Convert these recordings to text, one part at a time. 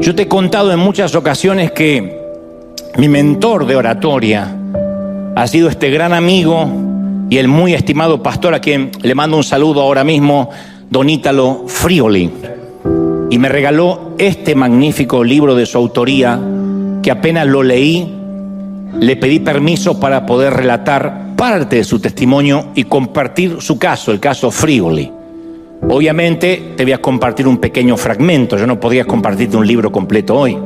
Yo te he contado en muchas ocasiones que mi mentor de oratoria ha sido este gran amigo y el muy estimado pastor, a quien le mando un saludo ahora mismo, don Ítalo Frioli. Y me regaló este magnífico libro de su autoría, que apenas lo leí, le pedí permiso para poder relatar parte de su testimonio y compartir su caso, el caso Frioli. Obviamente te voy a compartir un pequeño fragmento, yo no podía compartirte un libro completo hoy.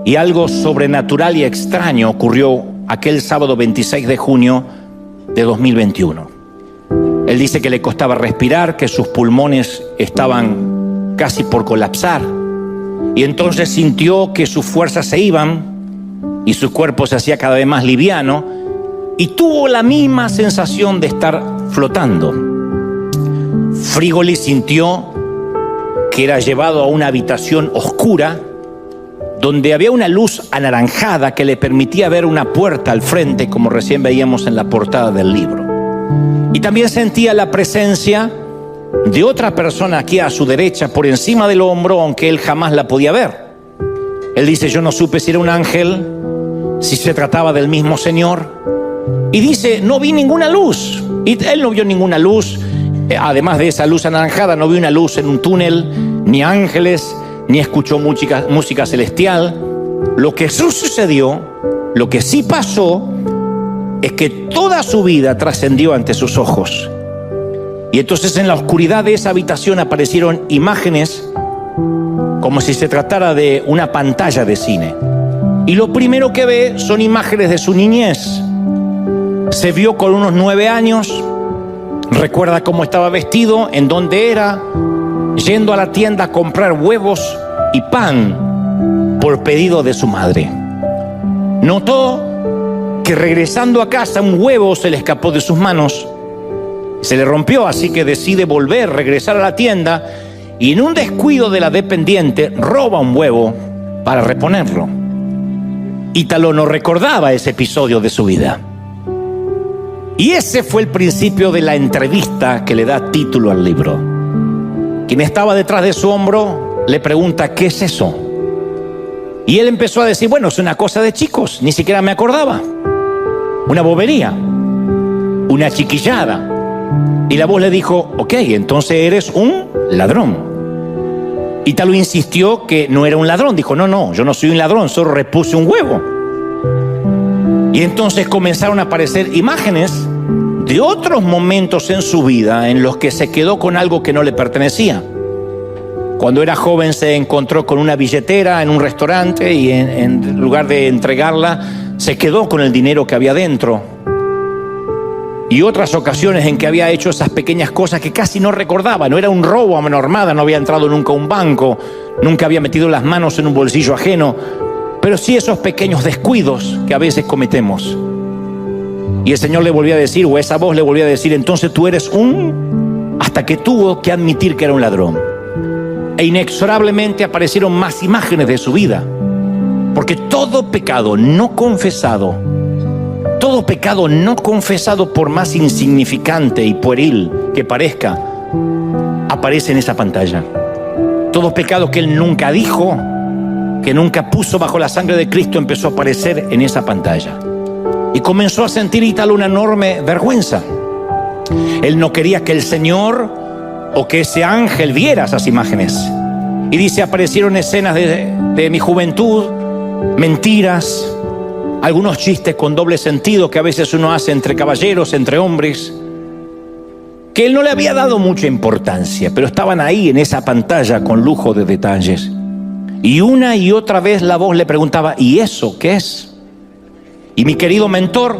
Y algo sobrenatural y extraño ocurrió aquel sábado 26 de junio de 2021. Él dice que le costaba respirar, que sus pulmones estaban casi por colapsar. Y entonces sintió que sus fuerzas se iban y su cuerpo se hacía cada vez más liviano y tuvo la misma sensación de estar flotando. Frioli sintió que era llevado a una habitación oscura donde había una luz anaranjada que le permitía ver una puerta al frente, como recién veíamos en la portada del libro. Y también sentía la presencia de otra persona aquí a su derecha, por encima del hombro, aunque él jamás la podía ver. Él dice: yo no supe si era un ángel, si se trataba del mismo Señor. Y dice: no vi ninguna luz. Y él no vio ninguna luz. Además de esa luz anaranjada, no vio una luz en un túnel, ni ángeles, ni escuchó música celestial. Lo que sucedió, lo que sí pasó, es que toda su vida trascendió ante sus ojos. Y entonces en la oscuridad de esa habitación aparecieron imágenes como si se tratara de una pantalla de cine. Y lo primero que ve son imágenes de su niñez. Se vio con unos 9 años, recuerda cómo estaba vestido, en dónde era, yendo a la tienda a comprar huevos y pan por pedido de su madre. Notó que regresando a casa un huevo se le escapó de sus manos, se le rompió, así que decide regresar a la tienda y en un descuido de la dependiente roba un huevo para reponerlo. Ítalo no recordaba ese episodio de su vida. Y ese fue el principio de la entrevista que le da título al libro. Quien estaba detrás de su hombro le pregunta: ¿qué es eso? Y él empezó a decir: bueno, es una cosa de chicos, ni siquiera me acordaba. Una bobería, una chiquillada. Y la voz le dijo: ok, entonces eres un ladrón. Ítalo insistió que no era un ladrón. Dijo: no, yo no soy un ladrón, solo repuse un huevo. Y entonces comenzaron a aparecer imágenes de otros momentos en su vida en los que se quedó con algo que no le pertenecía. Cuando era joven se encontró con una billetera en un restaurante y en lugar de entregarla, se quedó con el dinero que había dentro. Y otras ocasiones en que había hecho esas pequeñas cosas que casi no recordaba. No era un robo a mano armada, no había entrado nunca a un banco, nunca había metido las manos en un bolsillo ajeno, pero sí esos pequeños descuidos que a veces cometemos. Y el Señor le volvía a decir, o esa voz le volvía a decir: entonces tú eres hasta que tuvo que admitir que era un ladrón. E inexorablemente aparecieron más imágenes de su vida, porque todo pecado no confesado, por más insignificante y pueril que parezca, aparece en esa pantalla. Todo pecado que él nunca dijo, que nunca puso bajo la sangre de Cristo, empezó a aparecer en esa pantalla. Y comenzó a sentir Ítalo una enorme vergüenza. Él no quería que el Señor o que ese ángel viera esas imágenes. Y dice: aparecieron escenas de mi juventud, mentiras, algunos chistes con doble sentido que a veces uno hace entre caballeros, entre hombres, que él no le había dado mucha importancia, pero estaban ahí en esa pantalla con lujo de detalles. Y una y otra vez la voz le preguntaba: ¿y eso qué es? Y mi querido mentor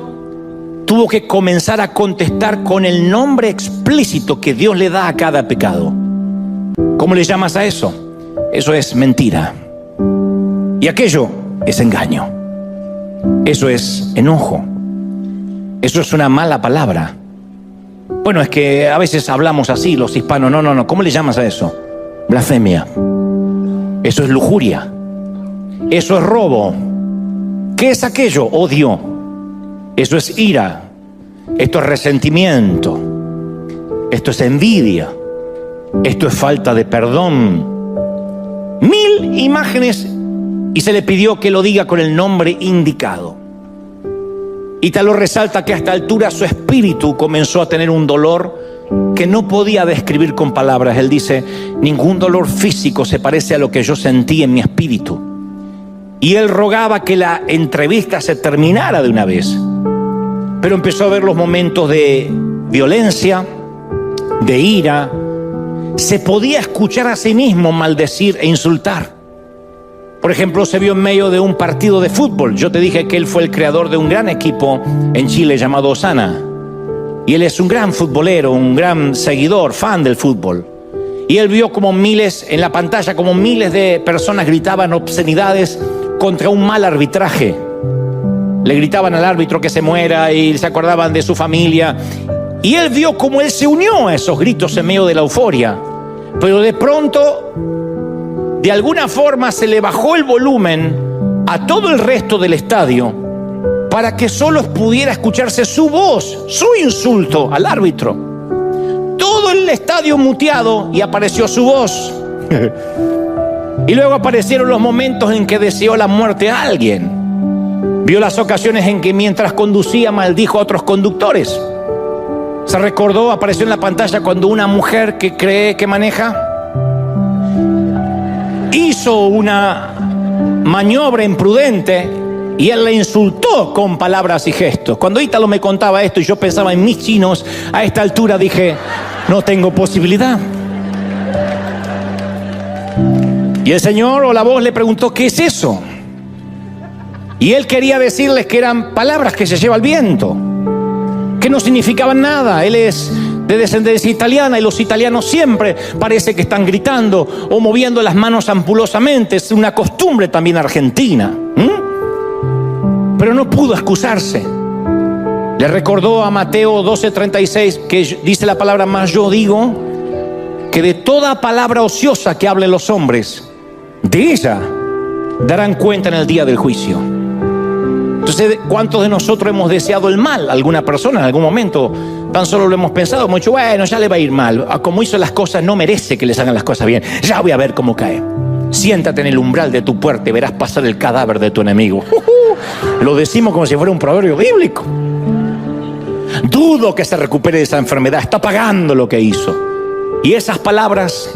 tuvo que comenzar a contestar con el nombre explícito que Dios le da a cada pecado. ¿Cómo le llamas a eso? Eso es mentira. Y aquello es engaño. Eso es enojo. Eso es una mala palabra. Bueno, es que a veces hablamos así los hispanos. No. ¿Cómo le llamas a eso? Blasfemia. Eso es lujuria. Eso es robo. ¿Qué es aquello? Odio. Eso es ira. Esto es resentimiento. Esto es envidia. Esto es falta de perdón. 1000 imágenes y se le pidió que lo diga con el nombre indicado. Ítalo resalta que a esta altura su espíritu comenzó a tener un dolor que no podía describir con palabras. Él dice: ningún dolor físico se parece a lo que yo sentí en mi espíritu. Y él rogaba que la entrevista se terminara de una vez. Pero empezó a ver los momentos de violencia, de ira. Se podía escuchar a sí mismo maldecir e insultar. Por ejemplo, se vio en medio de un partido de fútbol. Yo te dije que él fue el creador de un gran equipo en Chile llamado Osana. Y él es un gran futbolero, un gran seguidor, fan del fútbol. Y él vio como miles, en la pantalla, como miles de personas gritaban obscenidades contra un mal arbitraje. Le gritaban al árbitro que se muera y se acordaban de su familia. Y él vio cómo él se unió a esos gritos en medio de la euforia. Pero de pronto, de alguna forma, se le bajó el volumen a todo el resto del estadio para que solo pudiera escucharse su voz, su insulto al árbitro. Todo el estadio muteado y apareció su voz. Y luego aparecieron los momentos en que deseó la muerte a alguien. Vio las ocasiones en que mientras conducía maldijo a otros conductores. Se recordó, apareció en la pantalla cuando una mujer que cree que maneja hizo una maniobra imprudente y él le insultó con palabras y gestos. Cuando Ítalo me contaba esto y yo pensaba en mis chinos, a esta altura dije: no tengo posibilidad. Y el Señor o la voz le preguntó: ¿qué es eso? Y él quería decirles que eran palabras que se lleva el viento, que no significaban nada. Él es de descendencia italiana y los italianos siempre parece que están gritando o moviendo las manos ampulosamente. Es una costumbre también argentina. Pero no pudo excusarse. Le recordó a Mateo 12:36 que dice la palabra: más yo digo que de toda palabra ociosa que hablen los hombres, de ella darán cuenta en el día del juicio. Entonces, ¿cuántos de nosotros hemos deseado el mal a alguna persona en algún momento? Tan solo lo hemos pensado, hemos dicho: bueno, ya le va a ir mal. Como hizo las cosas, no merece que les hagan las cosas bien. Ya voy a ver cómo cae. Siéntate en el umbral de tu puerta y verás pasar el cadáver de tu enemigo. Lo decimos como si fuera un proverbio bíblico. Dudo que se recupere de esa enfermedad. Está pagando lo que hizo. Y esas palabras,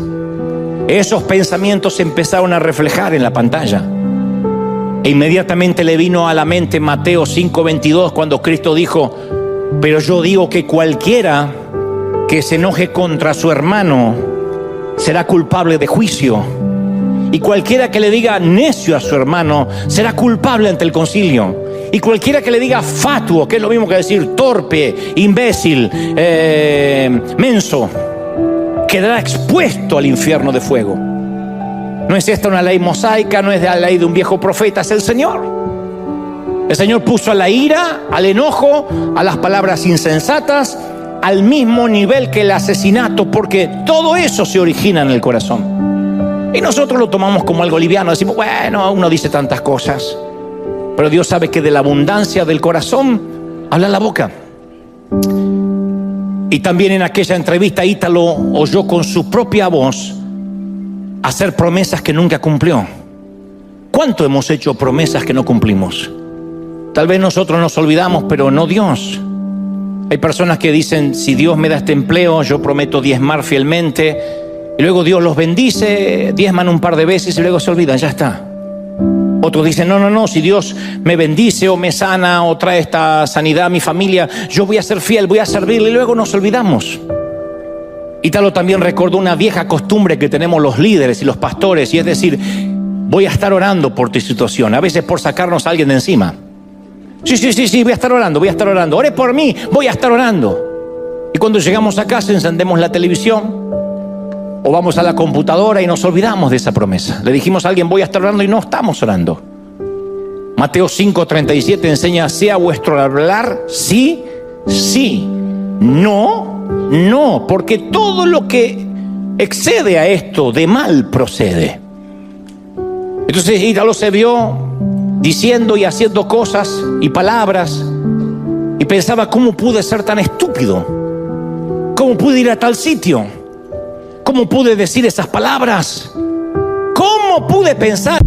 esos pensamientos se empezaron a reflejar en la pantalla. E inmediatamente le vino a la mente Mateo 5:22, cuando Cristo dijo: pero yo digo que cualquiera que se enoje contra su hermano será culpable de juicio. Y cualquiera que le diga necio a su hermano será culpable ante el concilio. Y cualquiera que le diga fatuo, que es lo mismo que decir torpe, imbécil, menso, quedará expuesto al infierno de fuego. No es esta una ley mosaica, no es la ley de un viejo profeta, es el Señor. El Señor puso a la ira, al enojo, a las palabras insensatas, al mismo nivel que el asesinato, porque todo eso se origina en el corazón. Y nosotros lo tomamos como algo liviano, decimos: bueno, uno dice tantas cosas. Pero Dios sabe que de la abundancia del corazón habla la boca. Y también en aquella entrevista Ítalo oyó con su propia voz hacer promesas que nunca cumplió. ¿Cuánto hemos hecho promesas que no cumplimos? Tal vez nosotros nos olvidamos, pero no Dios. Hay personas que dicen: si Dios me da este empleo, yo prometo diezmar fielmente. Y luego Dios los bendice, diezman un par de veces y luego se olvidan, ya está. Otros dicen: no, si Dios me bendice o me sana o trae esta sanidad a mi familia, yo voy a ser fiel, voy a servirle, y luego nos olvidamos. Ítalo también recordó una vieja costumbre que tenemos los líderes y los pastores, y es decir: voy a estar orando por tu situación, a veces por sacarnos a alguien de encima. Sí, voy a estar orando, ore por mí, voy a estar orando. Y cuando llegamos a casa encendemos la televisión o vamos a la computadora y nos olvidamos de esa promesa. Le dijimos a alguien: voy a estar orando, y no estamos orando. Mateo 5:37 enseña: sea vuestro hablar sí, sí, no, porque todo lo que excede a esto de mal procede. Entonces Ítalo se vio diciendo y haciendo cosas y palabras y pensaba: ¿cómo pude ser tan estúpido? ¿Cómo pude ir a tal sitio? ¿Cómo pude decir esas palabras? ¿Cómo ¿Cómo pude pensar